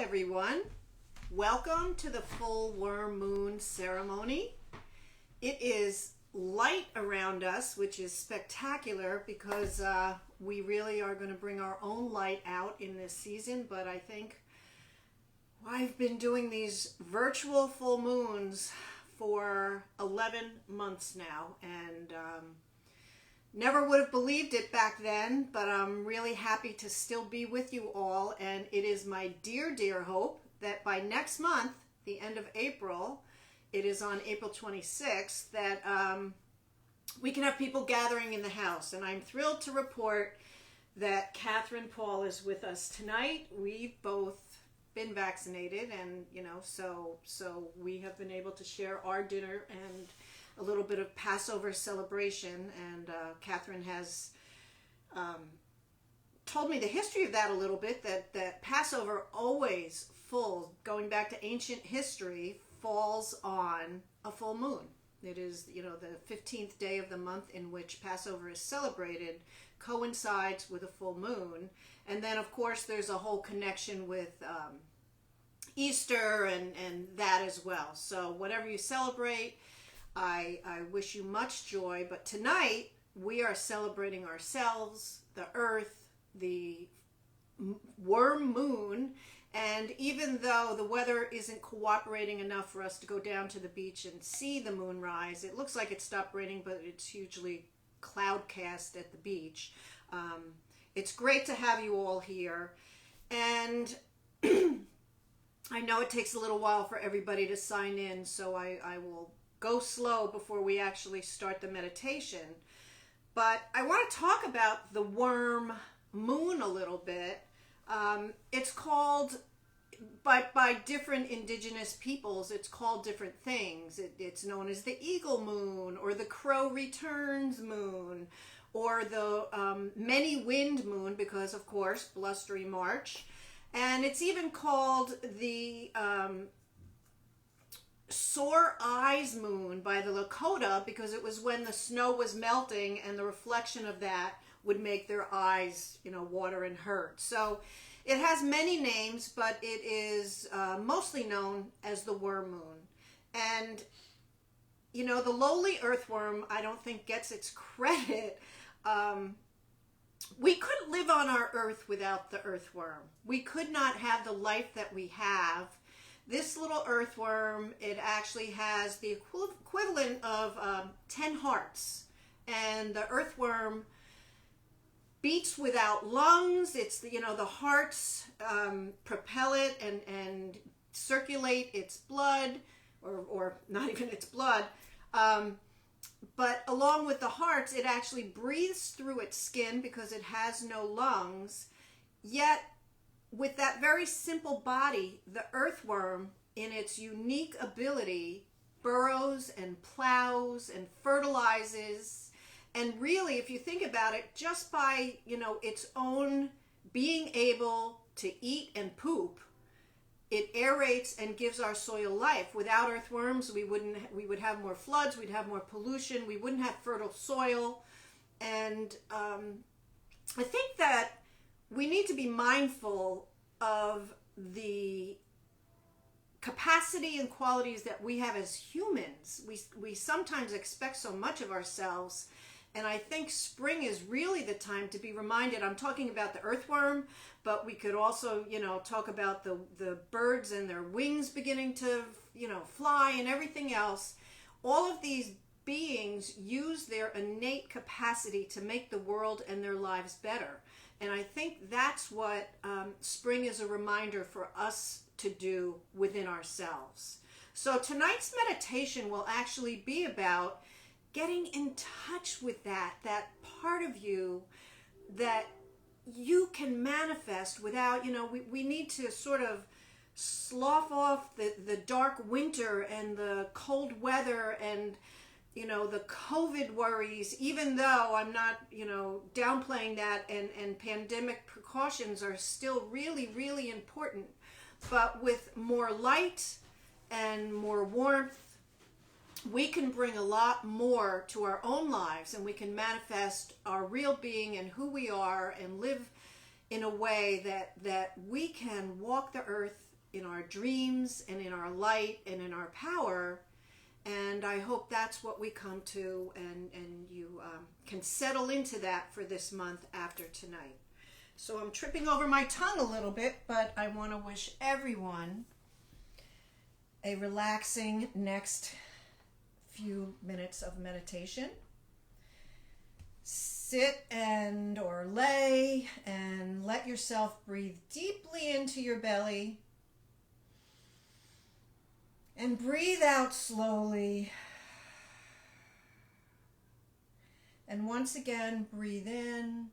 everyone. Welcome to the full worm moon ceremony. It is light around us, which is spectacular because we really are going to bring our own light out in this season. But I think I've been doing these virtual full moons for 11 months now, and never would have believed it back then, but I'm really happy to still be with you all. And it is my dear hope that by next month, the end of April, it is on April 26th, that we can have people gathering in the house. And I'm thrilled to report that Catherine Paul is with us tonight. We've both been vaccinated, and so we have been able to share our dinner and a little bit of Passover celebration. And Catherine has told me the history of that a little bit, that Passover always going back to ancient history, falls on a full moon. It is, the 15th day of the month in which Passover is celebrated coincides with a full moon. And then, of course, there's a whole connection with Easter and that as well. So whatever you celebrate, I wish you much joy. But tonight, we are celebrating ourselves, the earth, the worm moon. And even though the weather isn't cooperating enough for us to go down to the beach and see the moon rise, it looks like it stopped raining, but it's hugely cloud cast at the beach. It's great to have you all here. And I know it takes a little while for everybody to sign in, so I will go slow before we actually start the meditation. But I want to talk about the worm moon a little bit. It's called, by different indigenous peoples, it's called different things. It's known as the eagle moon, or the crow returns moon, or the many wind moon, because of course, blustery March. And it's even called the sore eyes moon by the Lakota, because it was when the snow was melting and the reflection of that would make their eyes, water and hurt. So it has many names, but it is mostly known as the worm moon. And, the lowly earthworm, I don't think gets its credit. We couldn't live on our earth without the earthworm. We could not have the life that we have. This little earthworm, it actually has the equivalent of 10 hearts. And the earthworm beats without lungs. It's the hearts propel it and circulate its blood, or not even its blood, but along with the hearts, it actually breathes through its skin because it has no lungs. Yet with that very simple body, the earthworm, in its unique ability, burrows and plows and fertilizes. And really, if you think about it, just by, its own being able to eat and poop, it aerates and gives our soil life. Without earthworms, we would have more floods, we'd have more pollution, we wouldn't have fertile soil. And I think that we need to be mindful of the capacity and qualities that we have as humans. We sometimes expect so much of ourselves. And I think spring is really the time to be reminded. I'm talking about the earthworm, but we could also, talk about the birds and their wings beginning to, fly and everything else. All of these beings use their innate capacity to make the world and their lives better. And I think that's what spring is a reminder for us to do within ourselves. So tonight's meditation will actually be about getting in touch with that part of you that you can manifest without, we need to sort of slough off the dark winter and the cold weather and, the COVID worries, even though I'm not, downplaying that, and pandemic precautions are still really, really important. But with more light and more warmth, we can bring a lot more to our own lives, and we can manifest our real being and who we are and live in a way that we can walk the earth in our dreams and in our light and in our power. And I hope that's what we come to, and you can settle into that for this month after tonight. So I'm tripping over my tongue a little bit, but I want to wish everyone a relaxing next few minutes of meditation. Sit and or lay and let yourself breathe deeply into your belly and breathe out slowly. And once again, breathe in,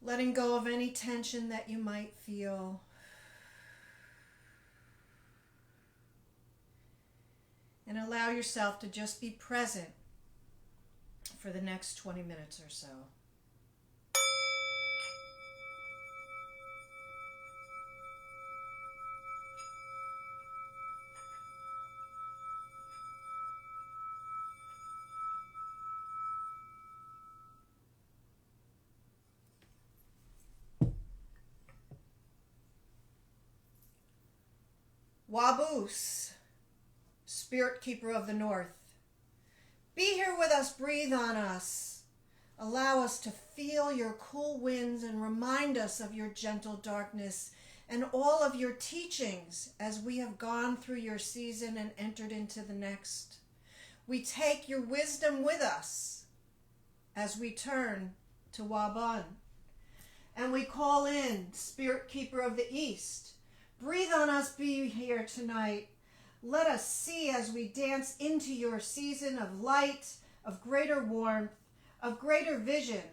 letting go of any tension that you might feel. And allow yourself to just be present for the next 20 minutes or so. Waboose, Spirit Keeper of the North. Be here with us, breathe on us. Allow us to feel your cool winds and remind us of your gentle darkness and all of your teachings as we have gone through your season and entered into the next. We take your wisdom with us as we turn to Wabun. And we call in Spirit Keeper of the East. Breathe on us, be here tonight. Let us see as we dance into your season of light, of greater warmth, of greater vision.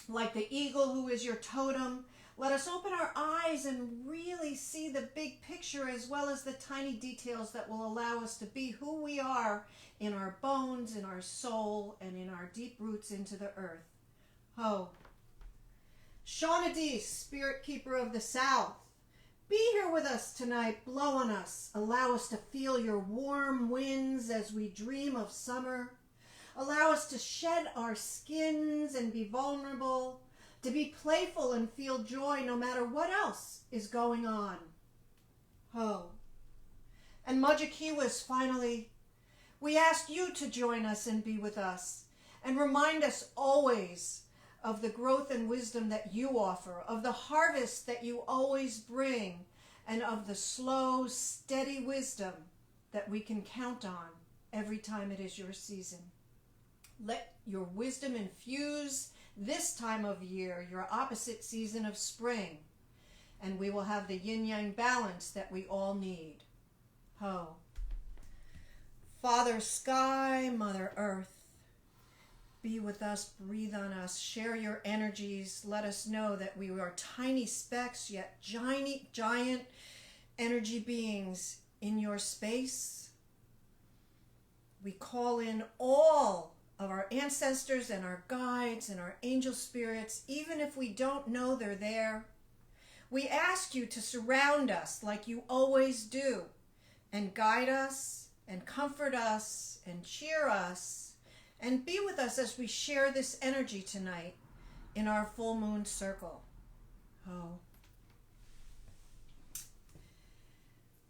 Like the eagle who is your totem, let us open our eyes and really see the big picture as well as the tiny details that will allow us to be who we are in our bones, in our soul, and in our deep roots into the earth. Ho. Shawnee, Spirit Keeper of the South. Be here with us tonight, blow on us. Allow us to feel your warm winds as we dream of summer. Allow us to shed our skins and be vulnerable, to be playful and feel joy no matter what else is going on. Ho. And Majikiwas, finally, we ask you to join us and be with us and remind us always of the growth and wisdom that you offer, of the harvest that you always bring, and of the slow, steady wisdom that we can count on every time it is your season. Let your wisdom infuse this time of year, your opposite season of spring, and we will have the yin-yang balance that we all need. Ho. Father Sky, Mother Earth, be with us, breathe on us, share your energies. Let us know that we are tiny specks, yet giant energy beings in your space. We call in all of our ancestors and our guides and our angel spirits, even if we don't know they're there. We ask you to surround us like you always do, and guide us, and comfort us, and cheer us, and be with us as we share this energy tonight in our full moon circle. Oh.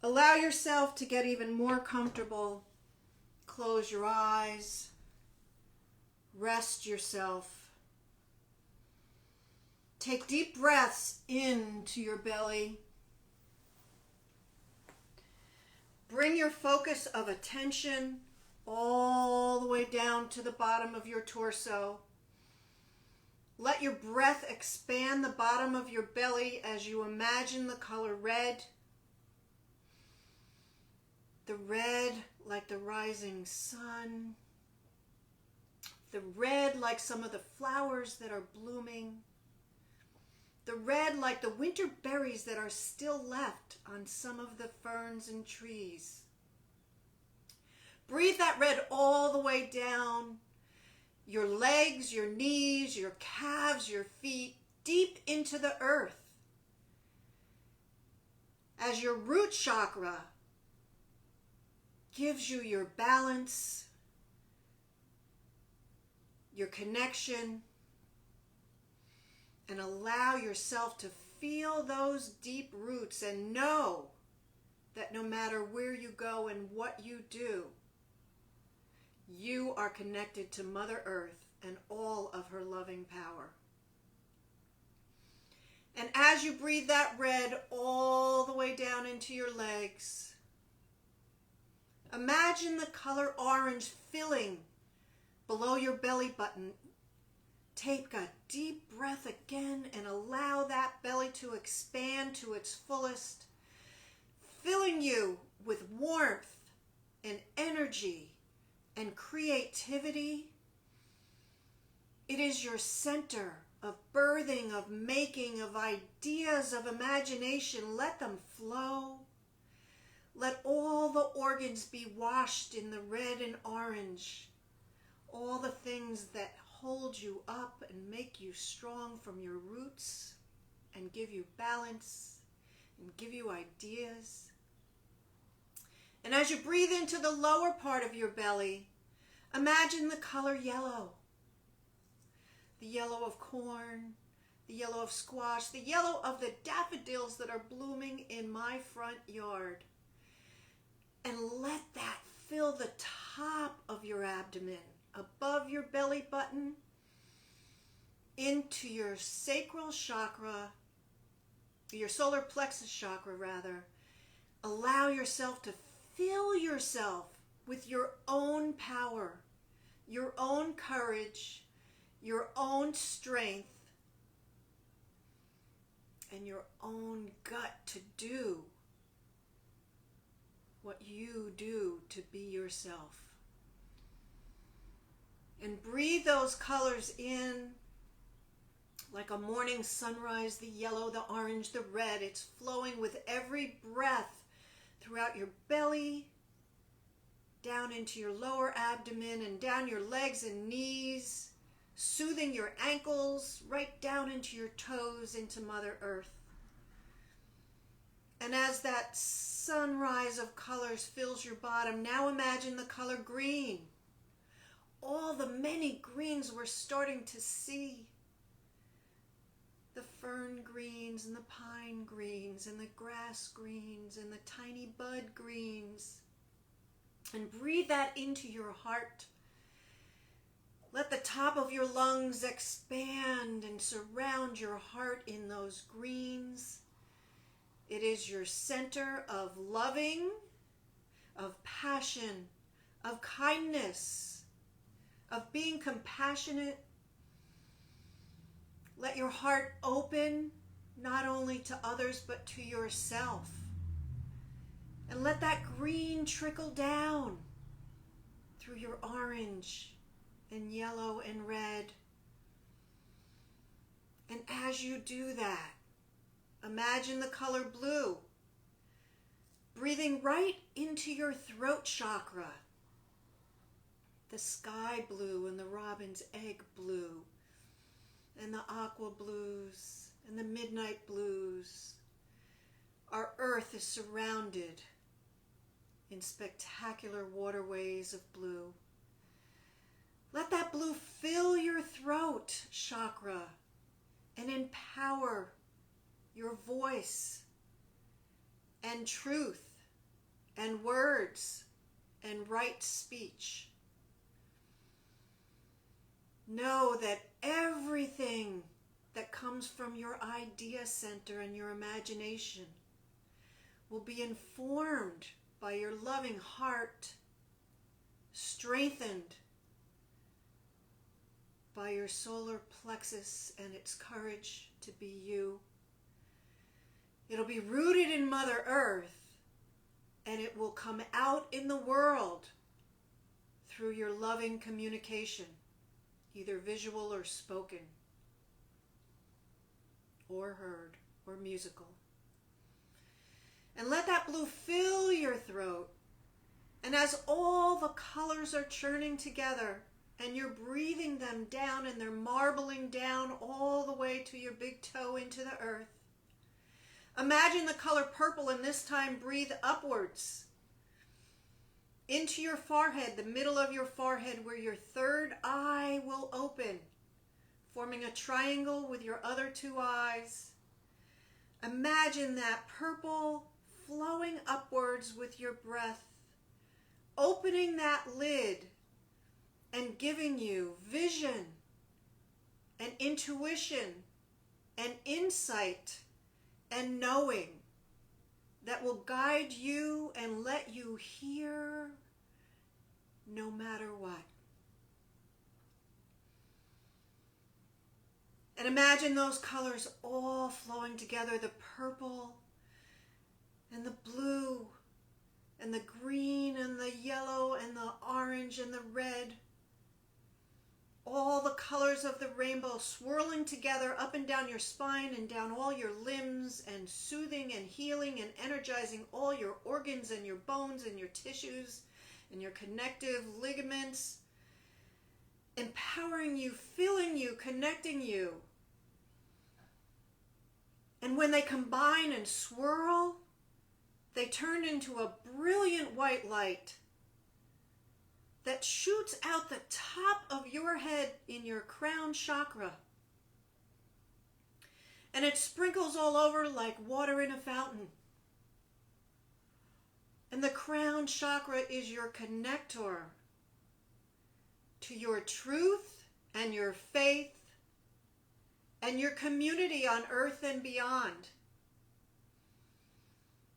Allow yourself to get even more comfortable. Close your eyes. Rest yourself. Take deep breaths into your belly. Bring your focus of attention all the way down to the bottom of your torso. Let your breath expand the bottom of your belly as you imagine the color red. The red like the rising sun. The red like some of the flowers that are blooming. The red like the winter berries that are still left on some of the ferns and trees. Breathe that red all the way down your legs, your knees, your calves, your feet, deep into the earth. As your root chakra gives you your balance, your connection, and allow yourself to feel those deep roots and know that no matter where you go and what you do, you are connected to Mother Earth and all of her loving power. And as you breathe that red all the way down into your legs, imagine the color orange filling below your belly button. Take a deep breath again and allow that belly to expand to its fullest, filling you with warmth and energy and creativity. It is your center of birthing, of making, of ideas, of imagination. Let them flow. Let all the organs be washed in the red and orange. All the things that hold you up and make you strong from your roots and give you balance and give you ideas. And as you breathe into the lower part of your belly, imagine the color yellow. The yellow of corn, the yellow of squash, the yellow of the daffodils that are blooming in my front yard. And let that fill the top of your abdomen, above your belly button, into your sacral chakra, your solar plexus chakra rather. Allow yourself to fill yourself with your own power, your own courage, your own strength, and your own gut to do what you do to be yourself. And breathe those colors in like a morning sunrise, the yellow, the orange, the red. It's flowing with every breath throughout your belly, down into your lower abdomen and down your legs and knees, soothing your ankles right down into your toes, into Mother Earth. And as that sunrise of colors fills your bottom, now imagine the color green. All the many greens we're starting to see. The fern greens and the pine greens and the grass greens and the tiny bud greens. And breathe that into your heart. Let the top of your lungs expand and surround your heart in those greens. It is your center of loving, of passion, of kindness, of being compassionate. Let your heart open not only to others but to yourself. And let that green trickle down through your orange and yellow and red. And as you do that, imagine the color blue, breathing right into your throat chakra. The sky blue and the robin's egg blue and the aqua blues and the midnight blues. Our earth is surrounded in spectacular waterways of blue. Let that blue fill your throat chakra and empower your voice and truth and words and right speech. Know that everything that comes from your idea center and your imagination will be informed by your loving heart, strengthened by your solar plexus and its courage to be you. It'll be rooted in Mother Earth, and it will come out in the world through your loving communication, either visual or spoken, or heard, or musical. And let that blue fill your throat. And as all the colors are churning together, and you're breathing them down, and they're marbling down all the way to your big toe into the earth, imagine the color purple, and this time breathe upwards into your forehead, the middle of your forehead, where your third eye will open, forming a triangle with your other two eyes. Imagine that purple flowing upwards with your breath, opening that lid and giving you vision and intuition and insight and knowing that will guide you and let you hear no matter what. And imagine those colors all flowing together, the purple and the blue and the green and the yellow and the orange and the red. All the colors of the rainbow swirling together up and down your spine and down all your limbs, and soothing and healing and energizing all your organs and your bones and your tissues and your connective ligaments, empowering you, filling you, connecting you. And when they combine and swirl, they turn into a brilliant white light that shoots out the top of your head in your crown chakra. And it sprinkles all over like water in a fountain. And the crown chakra is your connector to your truth and your faith and your community on earth and beyond.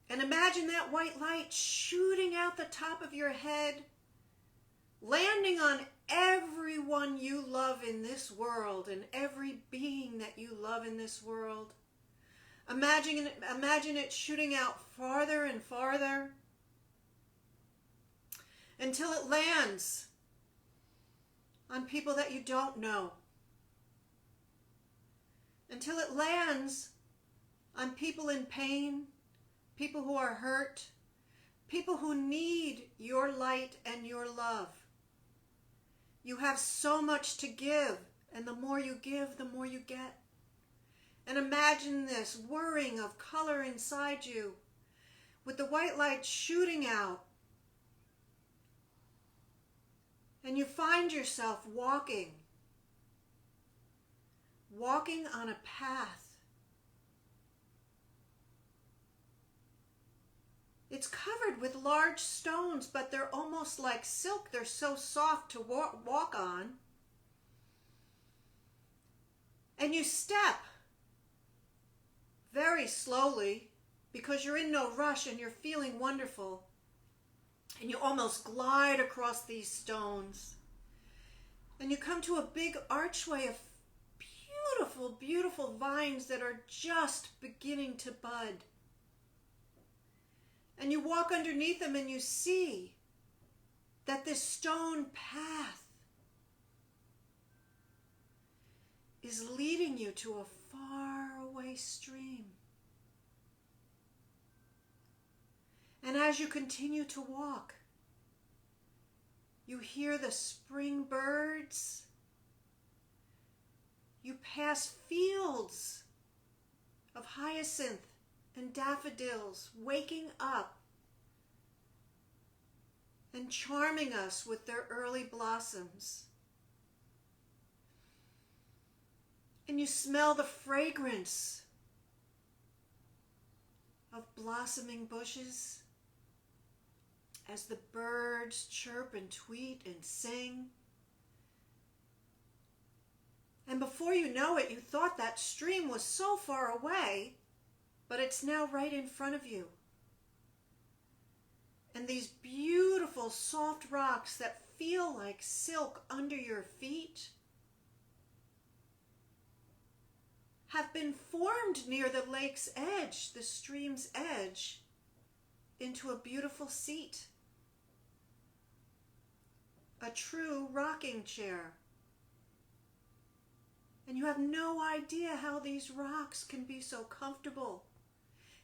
And imagine that white light shooting out the top of your head, landing on everyone you love in this world and every being that you love in this world. Imagine it shooting out farther and farther until it lands on people that you don't know. Until it lands on people in pain, people who are hurt, people who need your light and your love. You have so much to give, and the more you give, the more you get. And imagine this whirring of color inside you with the white light shooting out. And you find yourself walking on a path. It's covered with large stones, but they're almost like silk. They're so soft to walk on. And you step very slowly because you're in no rush and you're feeling wonderful. And you almost glide across these stones. And you come to a big archway of beautiful, beautiful vines that are just beginning to bud. And you walk underneath them and you see that this stone path is leading you to a faraway stream. And as you continue to walk, you hear the spring birds. You pass fields of hyacinth and daffodils waking up and charming us with their early blossoms. And you smell the fragrance of blossoming bushes as the birds chirp and tweet and sing. And before you know it, you thought that stream was so far away, but it's now right in front of you. And these beautiful soft rocks that feel like silk under your feet have been formed near the lake's edge, the stream's edge, into a beautiful seat. A true rocking chair. And you have no idea how these rocks can be so comfortable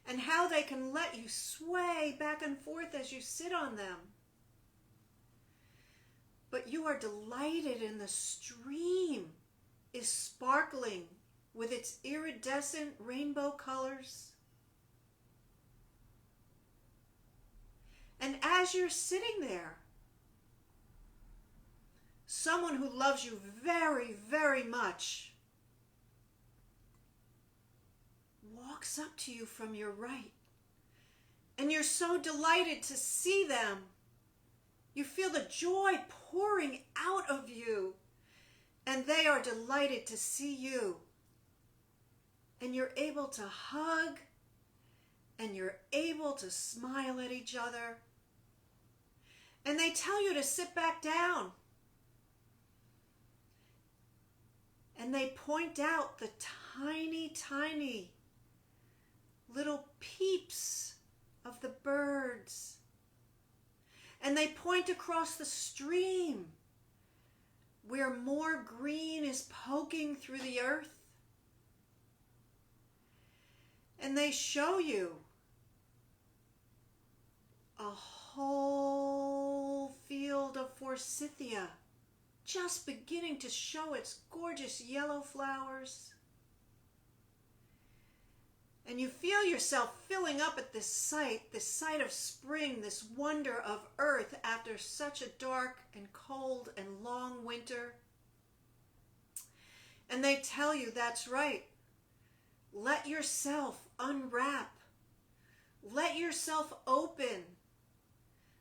and how they can let you sway back and forth as you sit on them. But you are delighted, and the stream is sparkling with its iridescent rainbow colors. And as you're sitting there, someone who loves you very, very much walks up to you from your right. And you're so delighted to see them. You feel the joy pouring out of you. And they are delighted to see you. And you're able to hug. And you're able to smile at each other. And they tell you to sit back down. And they point out the tiny, tiny little peeps of the birds. And they point across the stream where more green is poking through the earth. And they show you a whole field of forsythia just beginning to show its gorgeous yellow flowers. And you feel yourself filling up at this sight of spring, this wonder of earth after such a dark and cold and long winter. And they tell you that's right. Let yourself unwrap. Let yourself open.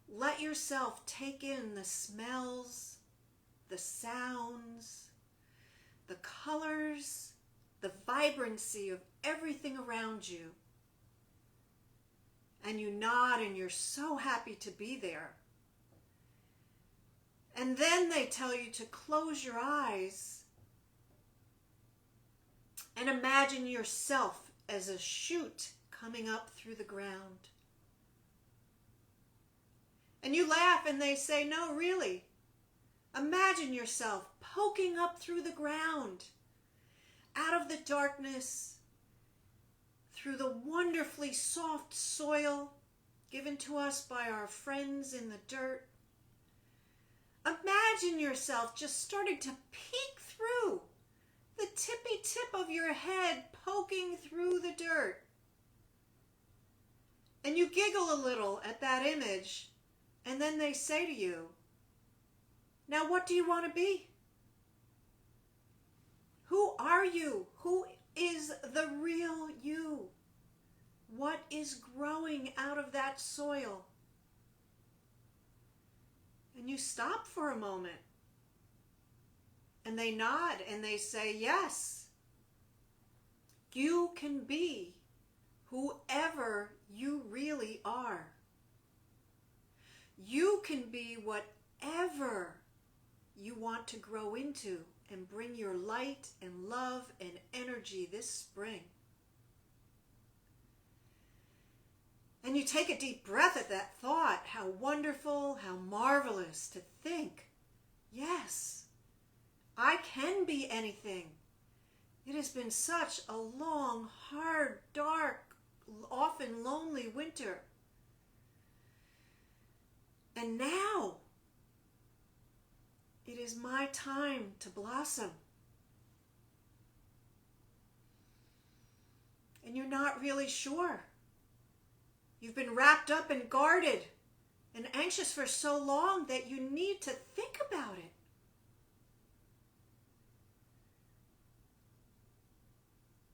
Let yourself take in the smells, the sounds, the colors, the vibrancy of everything around you. And you nod and you're so happy to be there. And then they tell you to close your eyes and imagine yourself as a shoot coming up through the ground. And you laugh and they say, no, really. Imagine yourself poking up through the ground, out of the darkness, through the wonderfully soft soil given to us by our friends in the dirt. Imagine yourself just starting to peek through the tippy tip of your head, poking through the dirt. And you giggle a little at that image, and then they say to you, now what do you want to be? Who are you? Who is the real you? What is growing out of that soil? And you stop for a moment. And they nod and they say, yes, you can be whoever you really are. You can be whatever you want to grow into and bring your light and love and energy this spring. And you take a deep breath at that thought. How wonderful, how marvelous to think, yes, I can be anything. It has been such a long, hard, dark, often lonely winter. And now, it is my time to blossom. And you're not really sure. You've been wrapped up and guarded and anxious for so long that you need to think about it.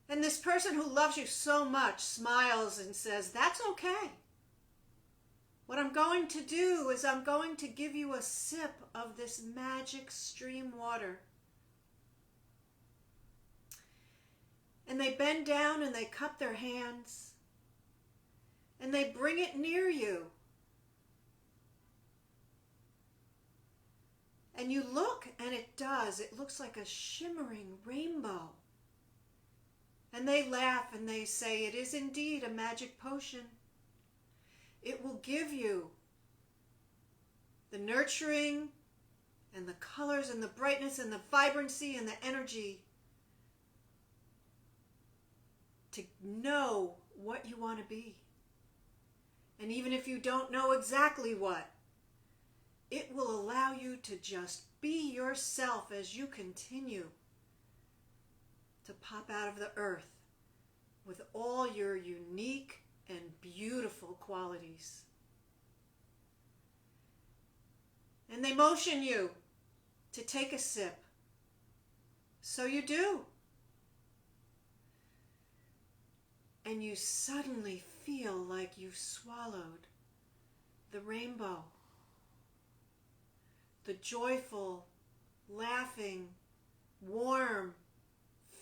And this person who loves you so much smiles and says, that's okay. What I'm going to do is I'm going to give you a sip of this magic stream water. And they bend down and they cup their hands and they bring it near you. And you look and it looks like a shimmering rainbow. And they laugh and they say, it is indeed a magic potion. It will give you the nurturing and the colors and the brightness and the vibrancy and the energy to know what you want to be. And even if you don't know exactly what, it will allow you to just be yourself as you continue to pop out of the earth with all your unique and beautiful qualities. And they motion you to take a sip. So you do. and you suddenly feel like you've swallowed the rainbow. The joyful, laughing, warm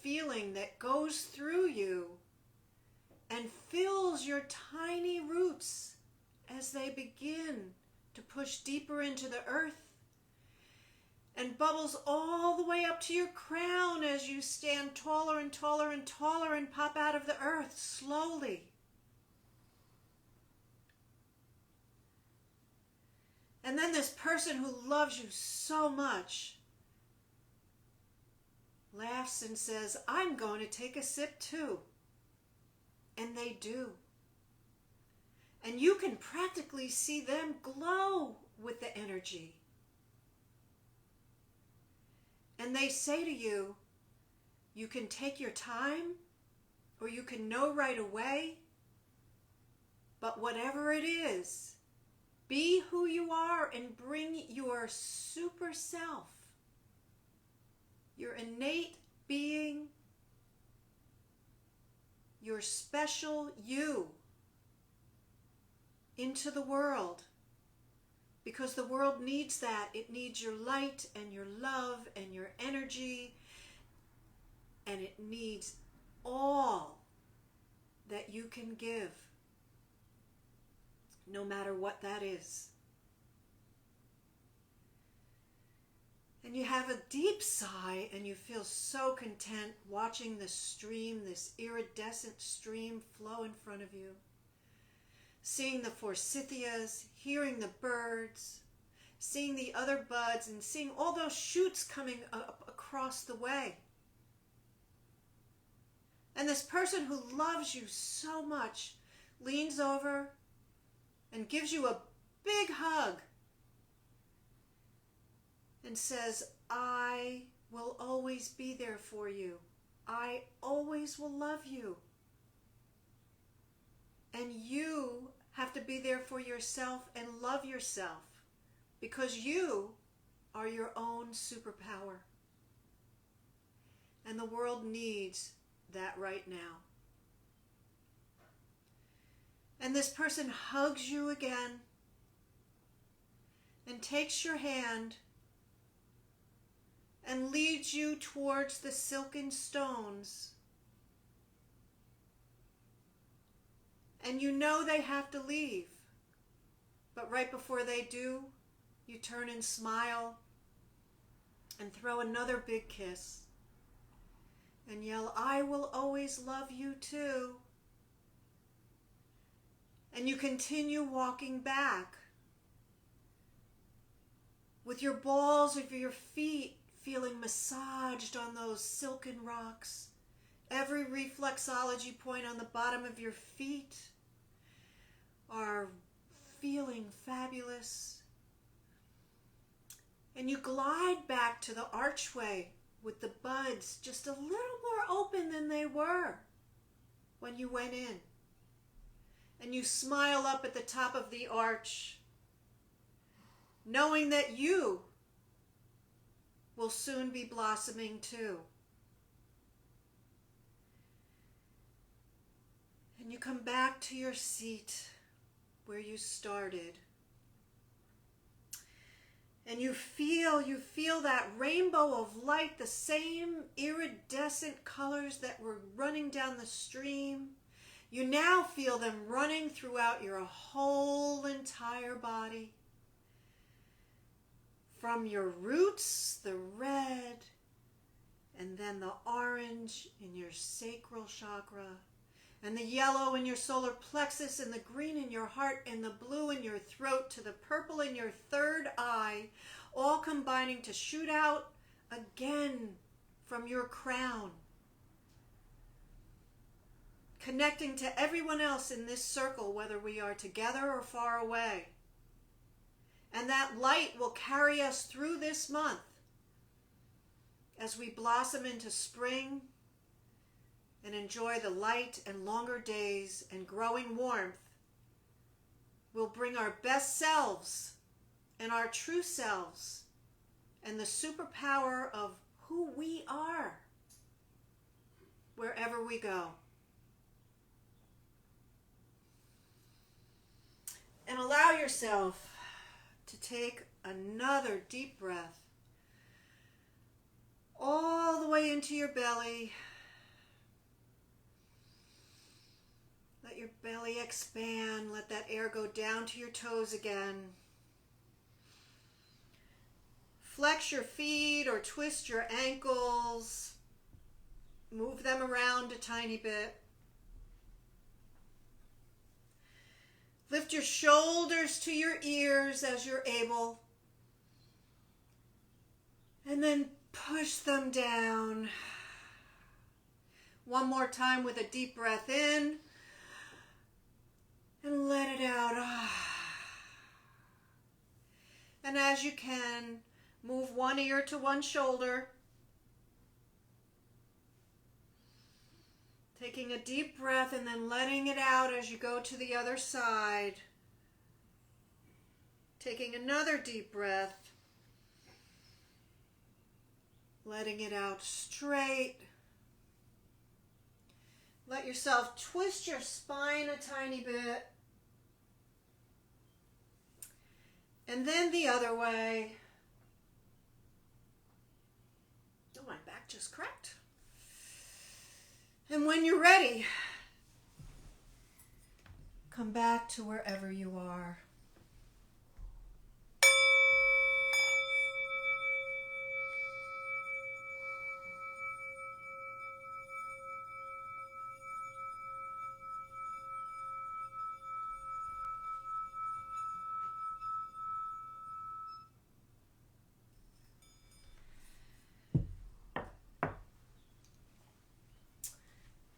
feeling that goes through you and fills your tiny roots as they begin to push deeper into the earth, and bubbles all the way up to your crown as you stand taller and taller and taller and pop out of the earth slowly. And then this person who loves you so much laughs and says, "I'm going to take a sip too." And they do. And you can practically see them glow with the energy. And they say to you, you can take your time, or you can know right away, but whatever it is, be who you are and bring your super self, your innate being, your special you into the world. Because the world needs that. It needs your light and your love and your energy, and it needs all that you can give, no matter what that is. And you have a deep sigh and you feel so content watching the stream, this iridescent stream, flow in front of you. Seeing the forsythias, hearing the birds, seeing the other buds, and seeing all those shoots coming up across the way. And this person who loves you so much leans over and gives you a big hug and says, "I will always be there for you. I always will love you." And you have to be there for yourself and love yourself, because you are your own superpower. And the world needs that right now. And this person hugs you again and takes your hand and leads you towards the silken stones. And you know they have to leave. But right before they do, you turn and smile and throw another big kiss and yell, "I will always love you too." And you continue walking back with your balls of your feet feeling massaged on those silken rocks. Every reflexology point on the bottom of your feet are feeling fabulous. And you glide back to the archway with the buds just a little more open than they were when you went in. And you smile up at the top of the arch, knowing that you will soon be blossoming too. And you come back to your seat where you started. And you feel that rainbow of light, the same iridescent colors that were running down the stream. You now feel them running throughout your whole entire body. From your roots, the red, and then the orange in your sacral chakra, and the yellow in your solar plexus, and the green in your heart, and the blue in your throat, to the purple in your third eye, all combining to shoot out again from your crown, connecting to everyone else in this circle, whether we are together or far away. And that light will carry us through this month as we blossom into spring and enjoy the light and longer days and growing warmth. We'll bring our best selves and our true selves and the superpower of who we are wherever we go. yourself to take another deep breath all the way into your belly. Let your belly expand. Let that air go down to your toes again. Flex your feet or twist your ankles. Move them around a tiny bit. Lift your shoulders to your ears as you're able. And then push them down. One more time with a deep breath in. And let it out. And as you can, move one ear to one shoulder. Taking a deep breath and then letting it out as you go to the other side. Taking another deep breath. Letting it out straight. Let yourself twist your spine a tiny bit. And then the other way. Oh, my back just cracked. And when you're ready, come back to wherever you are.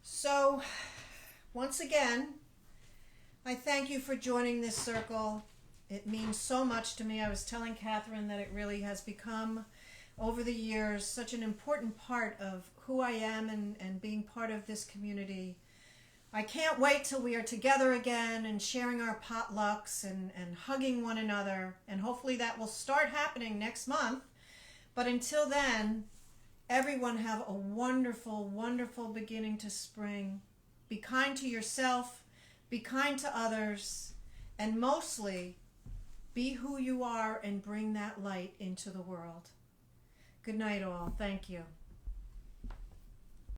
So, once again, I thank you for joining this circle. It means so much to me. I was telling Catherine that it really has become, over the years, such an important part of who I am and being part of this community. I can't wait till we are together again and sharing our potlucks and hugging one another. And hopefully that will start happening next month. But until then, everyone have a wonderful, wonderful beginning to spring. Be kind to yourself, be kind to others, and mostly, be who you are and bring that light into the world. Good night, all. Thank you.